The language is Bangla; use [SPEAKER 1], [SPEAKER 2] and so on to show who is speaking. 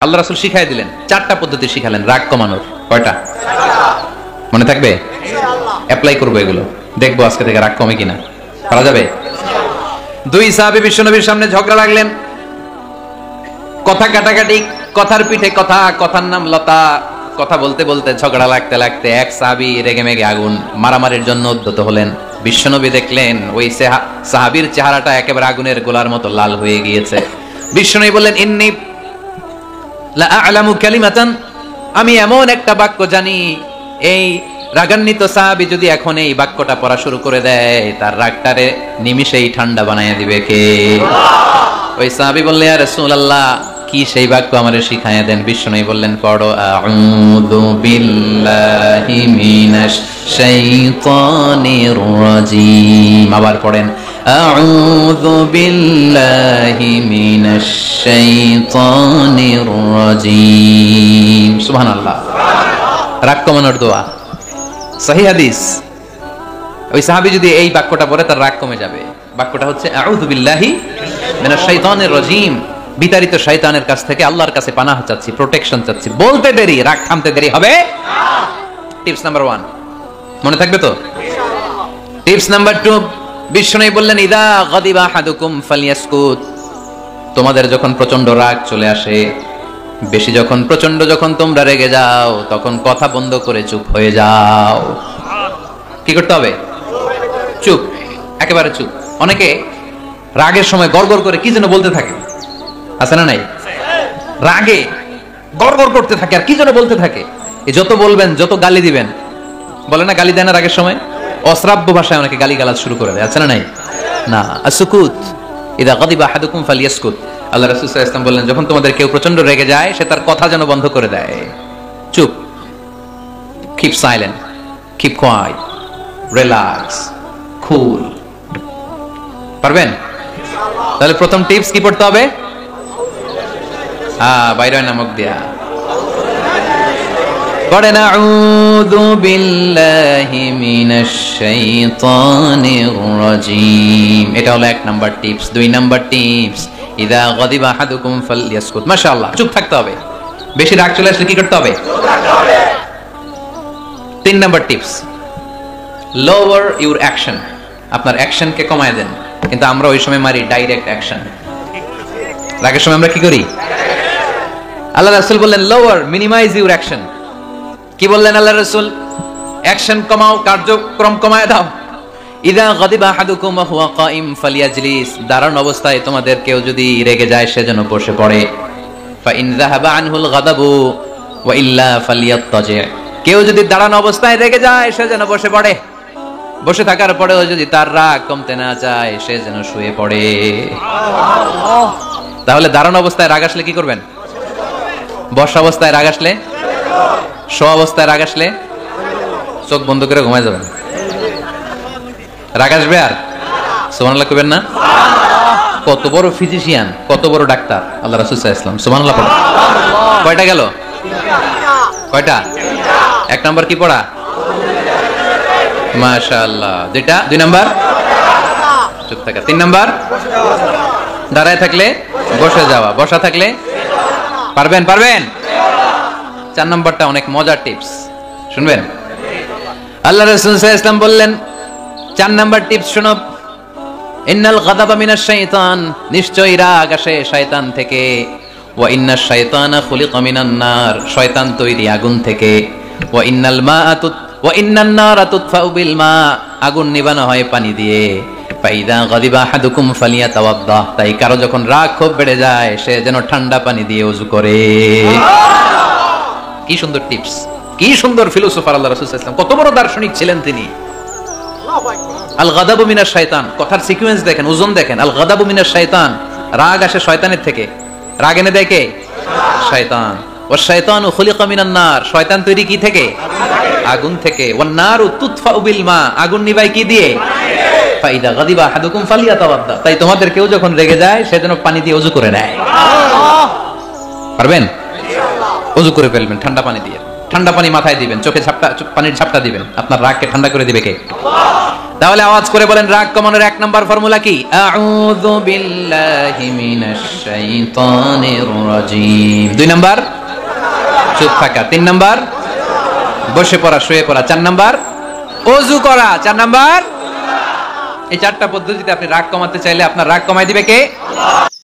[SPEAKER 1] আল্লাহ রাসূল শিখাই দিলেন, 4টা পদ্ধতি শিখালেন রাগ কমানোর। কয়টা মনে থাকবে? অ্যাপ্লাই করবো এগুলো, দেখবো আজকে থেকে রাগ কমে কিনা। পারা যাবে? 2 সাহাবী বিশ্বনবীর সামনে ঝগড়া লাগলেন, কথা কাটাকাটি, কথার পিঠে কথা, কথার নাম লতা। কথা বলতে বলতে ঝগড়া লাগতে লাগতে এক সাহাবী রেগে মেগে আগুন, মারামারির জন্য উদ্যত হলেন। বিশ্বনবী দেখলেন ওই সাহাবীর চেহারাটা একেবারে আগুনের গোলার মতো লাল হয়ে গিয়েছে। বিশ্বনবী বললেন, ইন্নী লা আ'লামু কালিমাতান, আমি এমন একটা বাক্য জানি, এই রাগান্বিত সাহাবী যদি এখন এই বাক্যটা পড়া শুরু করে দেয়, তার রাগটারে নিমিষেই ঠান্ডা বানায় দিবে কে? ওই সাহাবী বললেন, ইয়া রাসূলুল্লাহ, কি সেই বাক্য আমারে শিখায়া দেন। বিশ্বনবী বললেন, পড়ো, আউযু বিল্লাহি মিনাশ শাইতানির রাজীম। আবার পড়েন, আউযু বিল্লাহি মিনাশ শাইতানির রাজীম। সুবহানাল্লাহ। রাগ কমানোর দোয়া, সহিহ হাদিস। ওই সাহাবী যদি এই বাক্যটা পড়ে তার রাগ কমে যাবে। বাক্যটা হচ্ছে আউযু বিল্লাহি মিনাশ শাইতানির রাজীম, বিতাড়িত শয়তানের কাছ থেকে আল্লাহর কাছে পানাহ চাচ্ছি, প্রোটেকশন চাচ্ছি। বলতে দেরি, রাগ থামতে দেরি হবে না। টিপস নাম্বার 1 মনে থাকবে তো? টিপস নাম্বার 2, বিশ্বনবী বললেন, ইদা গাদিবা আহাদুকুম ফালিয়াসকুত, তোমাদের যখন প্রচন্ড রাগ চলে আসে, বেশি যখন প্রচন্ড যখন তোমরা রেগে যাও, তখন কথা বন্ধ করে চুপ হয়ে যাও। কি করতে হবে? চুপ, একেবারে চুপ। অনেকে রাগের সময় গড়গড় করে কি যেন বলতে থাকে, আছে না নাই? রাগে গড়গড় করতে থাকে আর কি যেন বলতে থাকে। এই যত বলবেন, যত গালি দিবেন, বলে না গালি দেয় না রাগের সময়, অশ্রাব্য ভাষায় অনেকে গালি গালাজ শুরু করে দেয়, আছে না নাই? না, আসুকুত, ইদা গাদিবা আহাদুকুম ফালিয়াসকুত। আল্লাহ রাসূল সাল্লাল্লাহু আলাইহি ওয়াসাল্লাম বললেন, যখন তোমাদের কেউ প্রচন্ড রেগে যায়, সে তার কথা যেন বন্ধ করে দেয়। চুপ, keep silent, keep quiet, relax, cool. পারবেন? তাহলে প্রথম টিপস কি পড়তে হবে? বাইরে নামক দিয়া পড়েন, আউযু বিল্লাহি মিনাশ শাইতানির রাজীম। এটা হলো 1 নাম্বার টিপস। 2 নাম্বার টিপস, ইদা গাদিবা আহাদুকুম ফালইয়াসকুত। মাশাআল্লাহ, চুপ থাকতে হবে। বেশি রাগ চলে আসলে কি করতে হবে? চুপ থাকতে হবে। 3 number tips, lower your action. আপনার অ্যাকশনকে কমায় দেন। কিন্তু আমরা ওই সময় মারি ডাইরেক্ট অ্যাকশন। রাগের সময় আমরা কি করি? আল্লাহ রাসূল বললেন, লোয়ার, মিনিমাইজ ইউর অ্যাকশন। কি বললেন আল্লাহ রাসূল? অ্যাকশন কমাও, কার্যক্রম কমায় দাও। ইদা গাদিবা আহাদুকুম ওয়া হুয়া কাইম ফালিয়াজলিস, দাঁড়ানো অবস্থায় তোমাদের কেউ যদি রেগে যায়, সে যেন বসে পড়ে। ফা ইন যাহাবা আনহুল গাদাবু ওয়া ইল্লা ফালিয়াত্তাজি, কেউ যদি দাঁড়ানো অবস্থায় রেগে যায়, সে যেন বসে পড়ে। বসে থাকার পরেও যদি তার রাগ কমতে না চায়, সে যেন শুয়ে পড়ে। তাহলে দাঁড়ানো অবস্থায় রাগ আসলে কি করবেন? বসা অবস্থায় রাগ আসলে, শোয়া অবস্থায় রাগ আসলে চোখ বন্ধ করে ঘুমায় যাবেন। রাগ আসবে আর সুবহানাল্লাহ কইবেন না? কত বড় ফিজিশিয়ান, কত বড় ডাক্তার আল্লাহ রাসূল সাল্লাল্লাহু আলাইহি ওয়াসাল্লাম। সুবহানাল্লাহ পড়া কয়টা গেল? কয়টা? 1 নাম্বার কি পড়া? মাশাআল্লাহ। 2 নাম্বার চুপ থাকা। 3 নাম্বার দাঁড়ায় থাকলে বসে যাওয়া, বসা থাকলে পারবেন? 4 নাম্বারটা অনেক মজার টিপস, শুনবেন? আল্লাহ রাসূল সাল্লাল্লাহু আলাইহি ওয়াসাল্লাম বললেন, 4 নাম্বার টিপস শোনো, ইন্নাল গাদাবা মিনাশ শাইতান, নিশ্চয়ই রাগ আসে শয়তান থেকে। ওয়া ইন্নাশ শাইতানা খুলিকা মিনান নার, শয়তান তৈরি আগুন থেকে। ওয়া ইন্নান নারা তুতফাউ বিল মা, আগুন নিভানো হয় পানি দিয়ে। ফাইদা গাদিবা আহাদুকুম ফালিয়াতাওয়াদ্দা, তাই কারো যখন রাগ খুব বেড়ে যায়, সে যেন ঠান্ডা পানি দিয়ে ওযু করে। কি সুন্দর টিপস, কি সুন্দর ফিলোসোফার আল্লাহ রাসূল সাল্লাল্লাহু আলাইহি ওয়াসাল্লাম, কত বড় দার্শনিক ছিলেন তিনি। আল গাদাবু মিনাশ শাইতান, কথার সিকোয়েন্স দেখেন, ওজন দেখেন। আল গাদাবু মিনাশ শাইতান, রাগ আসে শয়তানের থেকে। রাগ এনে দেয় কে? শয়তান। ওয়া শাইতানু খুলিকা মিনান নার, শয়তান তৈরি কি থেকে? আগুন থেকে। ওয়ান নারু তুতফাউ বিল মা, আগুন নিভায় কি দিয়ে? ফাইদা গাদিবা আহাদুকুম ফালিয়াতাওয়াদ্দা, তাই তোমাদের কেউ যখন রেগে যায়, সে যেন পানি দিয়ে ওযু করে নেয়। পারবেন? ওযু করে ফেলবেন ঠান্ডা পানি দিয়ে। ঠান্ডা পানি মাথায় দিবেন, চোখে পানির ঝাপটা দিবেন। আপনার রাগকে ঠান্ডা করে দিবে কে? তাহলে আওয়াজ করে বলেন রাগ কমানোর 1 নাম্বার ফর্মুলা কি? আউযু বিল্লাহি মিনাশ শাইতানির রাজিম। 2 নাম্বার চুপ থাকা। 3 নাম্বার বসে পড়া, শুয়ে পড়া। 4 নাম্বার ওযু করা। 4 নাম্বার এই 4টা পদ্ধতিতে আপনি রাগ কমাতে চাইলে আপনার রাগ কমায় দিবে কে?